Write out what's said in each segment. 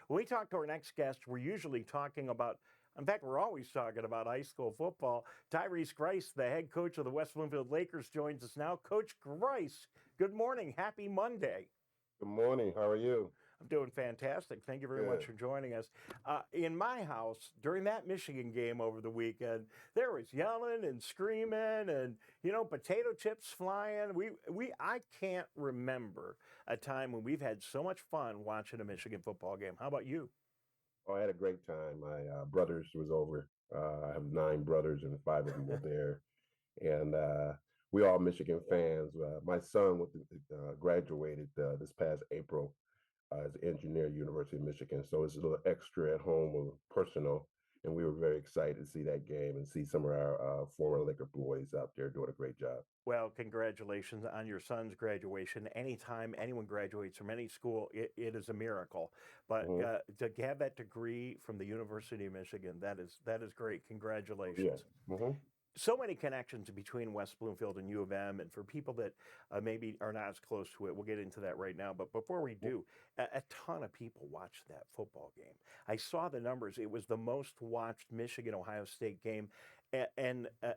When we talk to our next guest, we're usually talking about, in fact, we're always talking about high school football. Tyrice Grice, the head coach of the West Bloomfield Lakers, joins us now. Coach Grice, good morning. Happy Monday. Good morning. How are you? I'm doing fantastic. Thank you very much Good. for joining us. In my house, during that Michigan game over the weekend, there was yelling and screaming and, potato chips flying. I can't remember a time when we've had so much fun watching a Michigan football game. How about you? Oh, I had a great time. My brothers was over. I have 9 brothers, and 5 of them were there, and we all Michigan fans. My son graduated this past April as an engineer at University of Michigan, so it's a little extra at home or personal. And we were very excited to see that game and see some of our former Laker boys out there doing a great job. Well, congratulations on your son's graduation. Anytime anyone graduates from any school, it is a miracle. But Hmm. to have that degree from the University of Michigan, that is great. Oh, yeah. Congratulations. Hmm. So many connections between West Bloomfield and U of M. And for people that maybe are not as close to it, we'll get into that right now. But before we do, a ton of people watched that football game. I saw the numbers. It was the most watched Michigan Ohio State game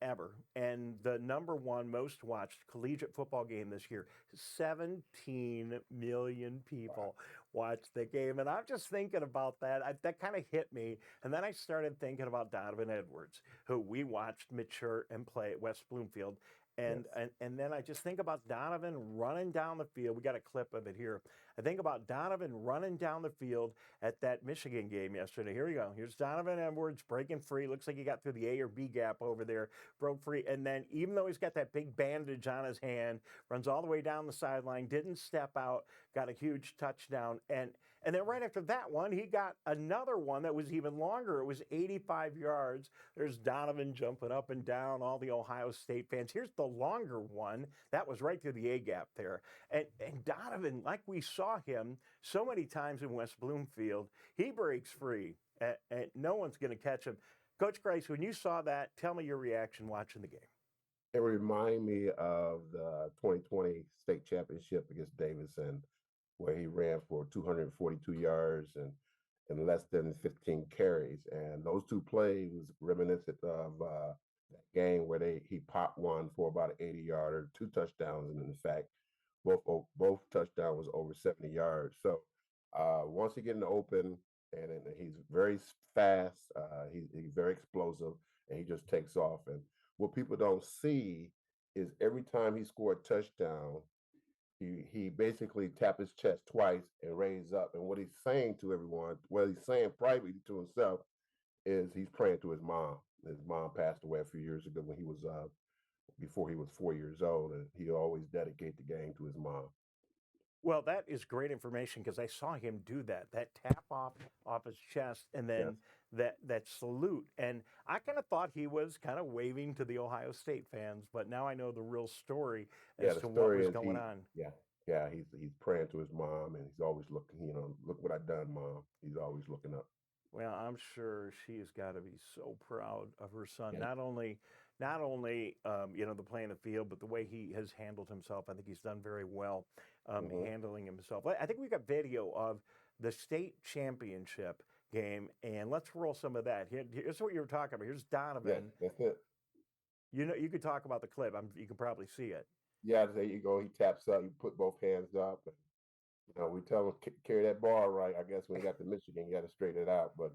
ever, and the number one most watched collegiate football game this year. 17 million Wow. people watched the game, and I'm just thinking about that. That kind of hit me, and then I started thinking about Donovan Edwards, who we watched mature and play at West Bloomfield. Yes. And then I just think about Donovan running down the field. We got a clip of it here. I think about Donovan running down the field at that Michigan game yesterday. Here we go. Here's Donovan Edwards breaking free. Looks like he got through the A or B gap over there, broke free. And then, even though he's got that big bandage on his hand, runs all the way down the sideline, didn't step out, got a huge touchdown. And then right after that one, he got another one that was even longer. It was 85 yards. There's Donovan jumping up and down, all the Ohio State fans. Here's the longer one. That was right through the A gap there. And Donovan, like we saw him so many times in West Bloomfield, he breaks free, and no one's going to catch him. Coach Grice, when you saw that, tell me your reaction watching the game. It remind me of the 2020 state championship against Davidson, where he ran for 242 yards and less than 15 carries. And those two plays was reminiscent of that game where he popped one for about an 80-yarder, 2 touchdowns, and in fact, both touchdowns was over 70 yards. So once he get in the open, and he's very fast, he's very explosive, and he just takes off. And what people don't see is every time he scored a touchdown, he basically tapped his chest twice and raised up. And what he's saying to everyone, what he's saying privately to himself, is he's praying to his mom. His mom passed away a few years ago when he was before he was 4 years old, and he always dedicate the game to his mom. Well, that is great information because I saw him do that tap off his chest, and Yes. then that salute. And I kind of thought he was kind of waving to the Ohio State fans, but now I know the real story Yeah, as the to what story was is going on. yeah, he's praying to his mom, and he's always looking, look what I done, mom. He's always looking up. Well, I'm sure she's got to be so proud of her son. Yeah. Not only the play in the field, but the way he has handled himself. I think he's done very well Hmm. handling himself. I think we got video of the state championship game, and let's roll some of that. Here's what you were talking about. Here's Yes, Donovan. that's it. You could talk about the clip. You can probably see it. Yeah, there you go. He taps up. You put both hands up. And, we tell him carry that ball right. I guess when he got to Michigan, you got to straighten it out. But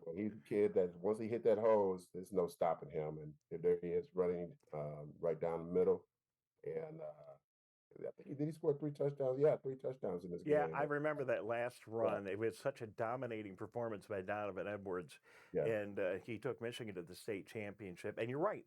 when he's a kid that once he hit that hose, there's no stopping him. And there he is running right down the middle. And I think did he score 3 touchdowns? Yeah, 3 touchdowns in this Yeah, game. I remember that last Yeah, run. It was such a dominating performance by Donovan Edwards, yeah. and he took Michigan to the state championship. And you're right.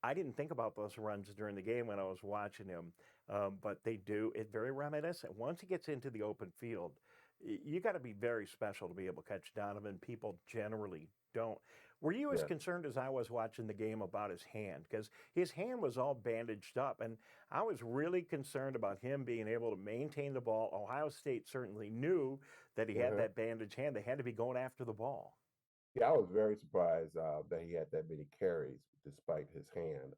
I didn't think about those runs during the game when I was watching him, but they do. It's very reminiscent. Once he gets into the open field, you got to be very special to be able to catch Donovan. People generally don't. Were you as Yeah. concerned as I was watching the game about his hand? Because his hand was all bandaged up, and I was really concerned about him being able to maintain the ball. Ohio State certainly knew that he had Uh-huh. that bandaged hand. They had to be going after the ball. Yeah, I was very surprised that he had that many carries despite his hand.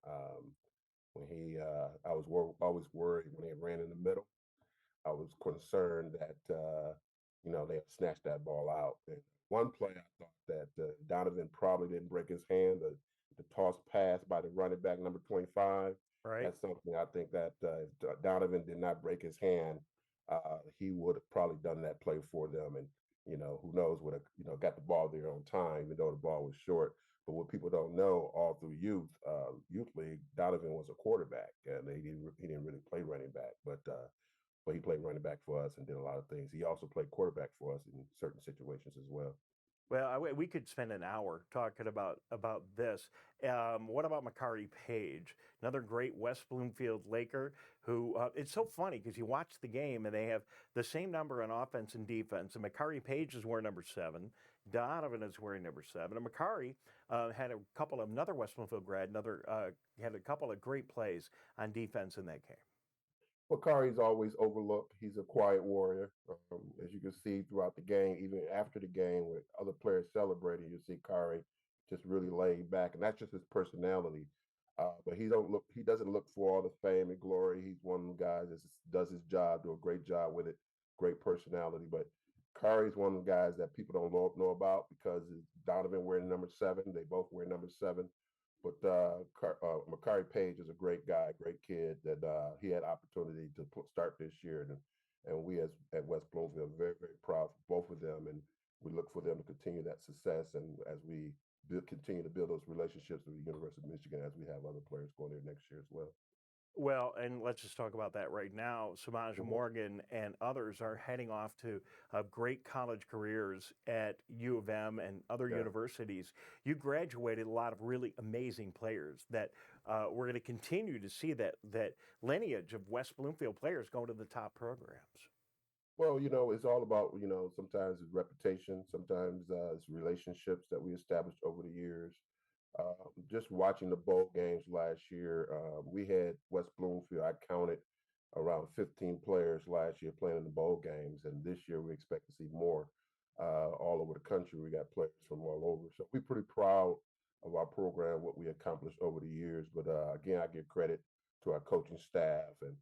When I was always worried when he ran in the middle. I was concerned that they snatched that ball out. And one play, I thought that Donovan probably didn't break his hand. The toss pass by the running back, number 25. Right. That's something I think that if Donovan did not break his hand, he would have probably done that play for them. And, who knows, would have, got the ball there on time, even though the ball was short. But what people don't know, all through youth league, Donovan was a quarterback, and he didn't really play running back, but he played running back for us and did a lot of things. He also played quarterback for us in certain situations as well. Well, we could spend an hour talking about this. What about Makari Page, another great West Bloomfield Laker? Who it's so funny because you watch the game and they have the same number on offense and defense. And Makari Page is wearing number 7. Donovan is wearing number 7. And Makari had a couple of another West Bloomfield grad, another had a couple of great plays on defense in that game. Well, Kari's always overlooked. He's a quiet warrior. As you can see throughout the game, even after the game, with other players celebrating, you see Kari just really laid back, and that's just his personality. But he don't look. He doesn't look for all the fame and glory. He's one of the guys that does his job, do a great job with it. Great personality. But Kari's one of the guys that people don't know about because Donovan wearing number 7. They both wear number 7. But Makari Page is a great guy, great kid that he had opportunity to start this year, and we at West Bloomfield are very very proud for both of them, and we look for them to continue that success, and as we continue to build those relationships with the University of Michigan, as we have other players going there next year as well. Well, and let's just talk about that right now. Samaj Mhm. Morgan and others are heading off to great college careers at U of M and other Yeah. universities. You graduated a lot of really amazing players that we're going to continue to see that lineage of West Bloomfield players going to the top programs. Well, it's all about, sometimes it's reputation, sometimes it's relationships that we established over the years. Just watching the bowl games last year, we had West Bloomfield. I counted around 15 players last year playing in the bowl games, and this year we expect to see more all over the country. We got players from all over, so we're pretty proud of our program, what we accomplished over the years. But again, I give credit to our coaching staff and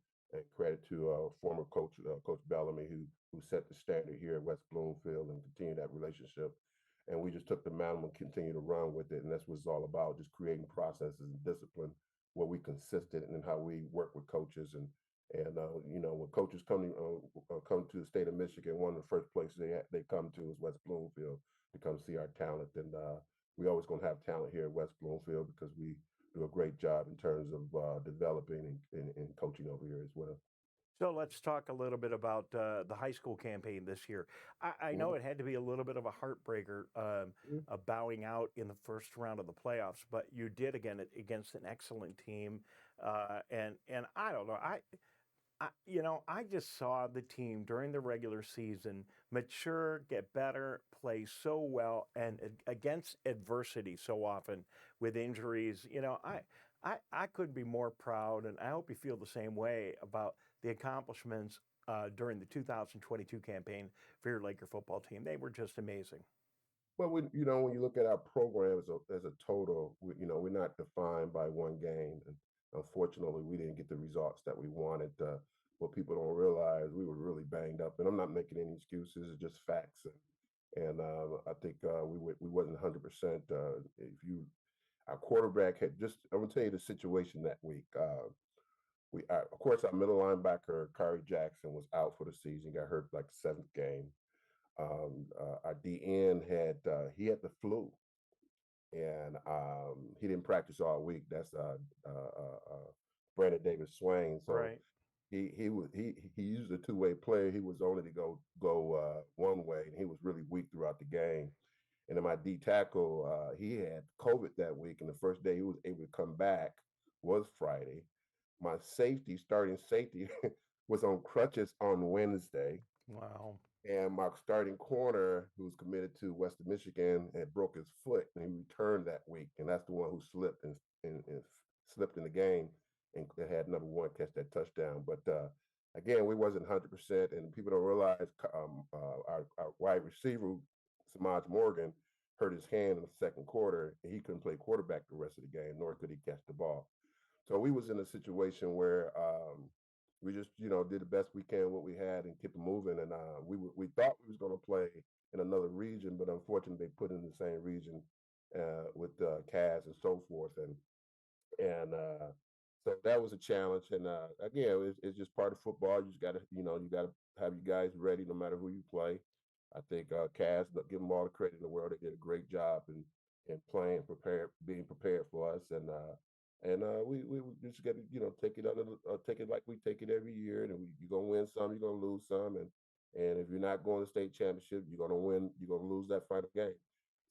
credit to former coach Coach Bellamy who set the standard here at West Bloomfield and continue that relationship. And we just took the mantle and continue to run with it. And that's what it's all about, just creating processes and discipline where we consistent and how we work with coaches. And when coaches come to the state of Michigan, one of the first places they come to is West Bloomfield to come see our talent. And we always going to have talent here at West Bloomfield because we do a great job in terms of developing and coaching over here as well. So let's talk a little bit about the high school campaign this year. I know Mhm. it had to be a little bit of a heartbreaker, bowing out in the first round of the playoffs, but you did again against an excellent team, and I don't know, I just saw the team during the regular season mature, get better, play so well, and against adversity so often with injuries. I couldn't be more proud, and I hope you feel the same way about the accomplishments during the 2022 campaign for your Laker football team. They were just amazing. Well, when you look at our program as a total, we're not defined by one game, and unfortunately, we didn't get the results that we wanted. What people don't realize, we were really banged up, and I'm not making any excuses; it's just facts. And I think we wasn't 100%. If you Our quarterback had just, I'm gonna tell you the situation that week. Of course, our middle linebacker Kari Jackson was out for the season. Got hurt like the 7th game. Our DN he had the flu, and he didn't practice all week. That's Brandon Davis Swain. So Right. he used a two-way player. He was only to go one way, and he was really weak throughout the game. And then my D tackle, he had COVID that week, and the first day he was able to come back was Friday. My starting safety, was on crutches on Wednesday, Wow. and my starting corner, who's committed to Western Michigan, had broke his foot, and he returned that week, and that's the one who slipped and slipped in the game and had number one catch that touchdown. But again, we wasn't 100%, and people don't realize our wide receiver, Samaj Morgan, hurt his hand in the second quarter, and he couldn't play quarterback the rest of the game, nor could he catch the ball. So we was in a situation where we just did the best we can what we had and keep it moving. And we thought we was going to play in another region, but unfortunately they put in the same region with Cass and so forth, and so that was a challenge. And again, it's just part of football. You just got to you got to have you guys ready no matter who you play. I think Cass, give them all the credit in the world. They did a great job in playing, being prepared for us, and we just got to take it take it like we take it every year. And you're gonna win some, you're gonna lose some, and if you're not going to state championship, you're gonna win. You're gonna lose that final game,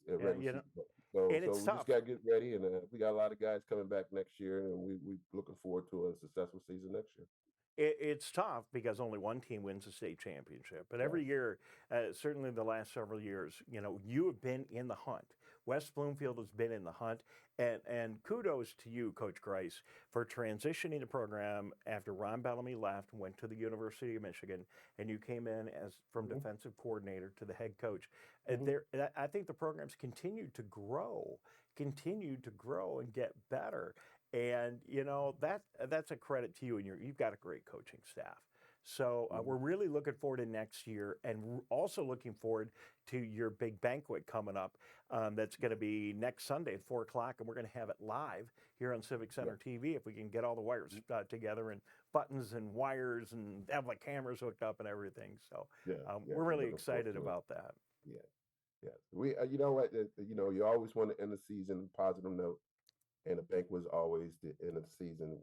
Yeah, regular season. So and it's we just tough. got to get ready, and we got a lot of guys coming back next year, and we looking forward to a successful season next year. It's tough because only one team wins the state championship. But Right. every year, certainly the last several years, you have been in the hunt. West Bloomfield has been in the hunt. And kudos to you, Coach Grice, for transitioning the program after Ron Bellamy left and went to the University of Michigan, and you came in as from Mm-hmm. defensive coordinator to the head coach. Mm-hmm. I think the program's continued to grow and get better. And that's a credit to you, and you've got a great coaching staff. So we're really looking forward to next year, and also looking forward to your big banquet coming up. That's going to be next Sunday at 4 o'clock, and we're going to have it live here on Civic Center TV if we can get all the wires together and buttons and wires and have like cameras hooked up and everything. So we're really excited about that. Yeah, yeah. We, you know what, you always want to end the season on a positive note. And the bank was always the end of the season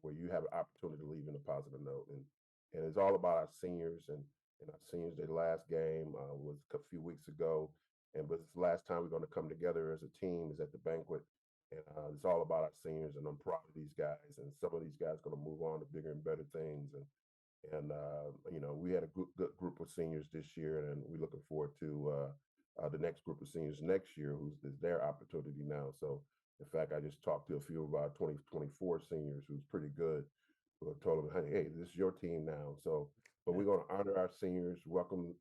where you have an opportunity to leave in a positive note, and it's all about our seniors and our seniors. Their last game was a few weeks ago, but it's the last time we're going to come together as a team is at the banquet, and it's all about our seniors. And I'm proud of these guys, and some of these guys going to move on to bigger and better things, and we had a good group of seniors this year, and we're looking forward to the next group of seniors next year, who's is their opportunity now. So, in fact, I just talked to a few of our 2024 seniors who's pretty good. Who I told them, hey, this is your team now. So, but we're going to honor our seniors, welcome.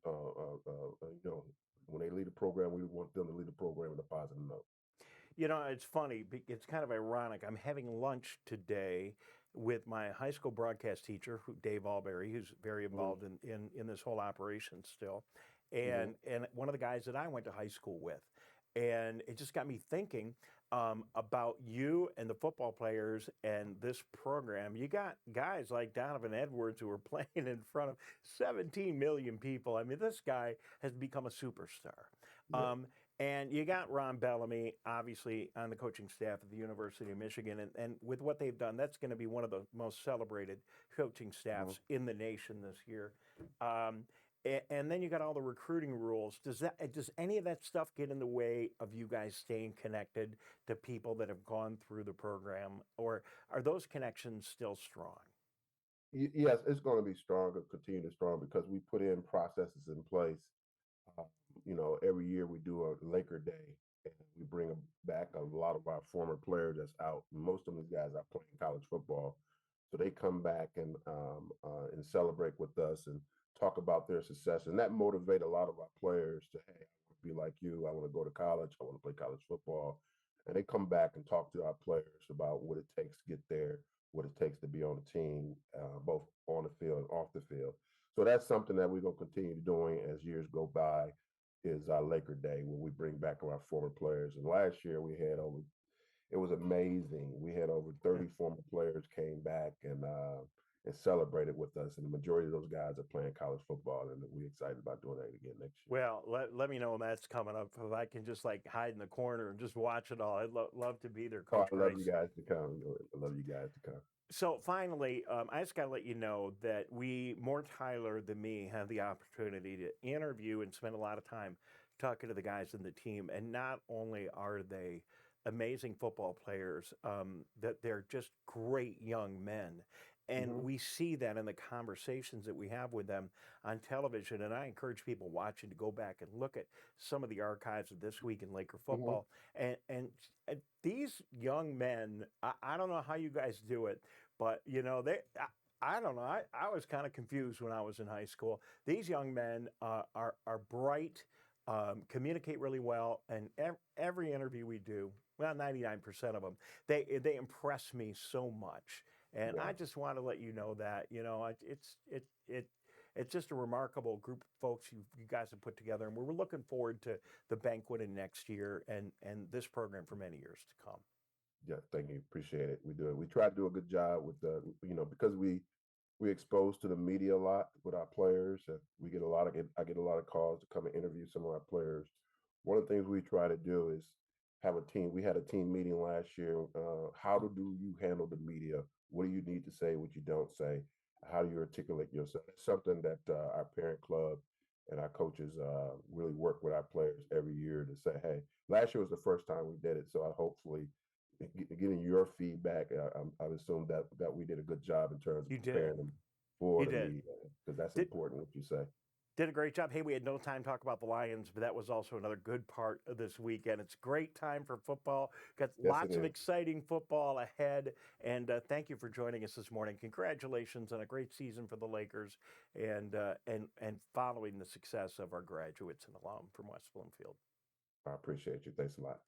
When they lead the program, we want them to lead the program in a positive note. It's funny. It's kind of ironic. I'm having lunch today with my high school broadcast teacher, Dave Alberry, who's very involved in this whole operation still, Mm-hmm. and one of the guys that I went to high school with. And it just got me thinking about you and the football players and this program. You got guys like Donovan Edwards who are playing in front of 17 million people. I mean, this guy has become a superstar. Yeah. And you got Ron Bellamy, obviously, on the coaching staff at the University of Michigan. And with what they've done, that's going to be one of the most celebrated coaching staffs in the nation this year. And then you got all the recruiting rules. Does any of that stuff get in the way of you guys staying connected to people that have gone through the program, or are those connections still strong? Yes, it's going to be stronger, continue to strong because we put in processes in place. Uh, every year we do a Laker Day, and we bring back a lot of our former players that's out. Most of these guys are playing college football, so they come back and celebrate with us and talk about their success, and that motivate a lot of our players to, hey, I want to be like you. I want to go to college. I want to play college football, and they come back and talk to our players about what it takes to get there, what it takes to be on the team, both on the field and off the field. So that's something that we're going to continue doing as years go by, is our Laker Day when we bring back our former players. And last year we had it was amazing. We had over 30 former players came back and celebrated with us. And the majority of those guys are playing college football, and we're excited about doing that again next year. Well, let me know when that's coming up. If I can just like hide in the corner and just watch it all, I'd love to be there, Coach I love Grice. you guys to come. I love you guys to come. So finally, I just got to let you know that more Tyler than me, have the opportunity to interview and spend a lot of time talking to the guys in the team. And not only are they amazing football players, that they're just great young men. And we see that in the conversations that we have with them on television. And I encourage people watching to go back and look at some of the archives of This Week in Laker Football. And these young men, I don't know how you guys do it, but I don't know. I was kind of confused when I was in high school. These young men are bright, communicate really well, and every interview we do, well, 99% of them, they impress me so much. And Yeah. I just want to let you know that, it's just a remarkable group of folks you guys have put together, and we're looking forward to the banquet in next year and this program for many years to come. Yeah, thank you. Appreciate it. We do it. We try to do a good job with because we exposed to the media a lot with our players. And we get I get a lot of calls to come and interview some of our players. One of the things we try to do is have a team. We had a team meeting last year. How do you handle the media? What do you need to say? What you don't say? How do you articulate yourself? It's something that our parent club and our coaches really work with our players every year to say, hey, last year was the first time we did it. So I hopefully getting your feedback, I assume that we did a good job in terms You of did. preparing them for You the did. media because that's Did important what you say. did a great job. Hey, we had no time to talk about the Lions, but that was also another good part of this weekend. It's a great time for football. Got Yes, it lots of is. exciting football ahead. And thank you for joining us this morning. Congratulations on a great season for the Lakers and following the success of our graduates and alum from West Bloomfield. I appreciate you. Thanks a lot.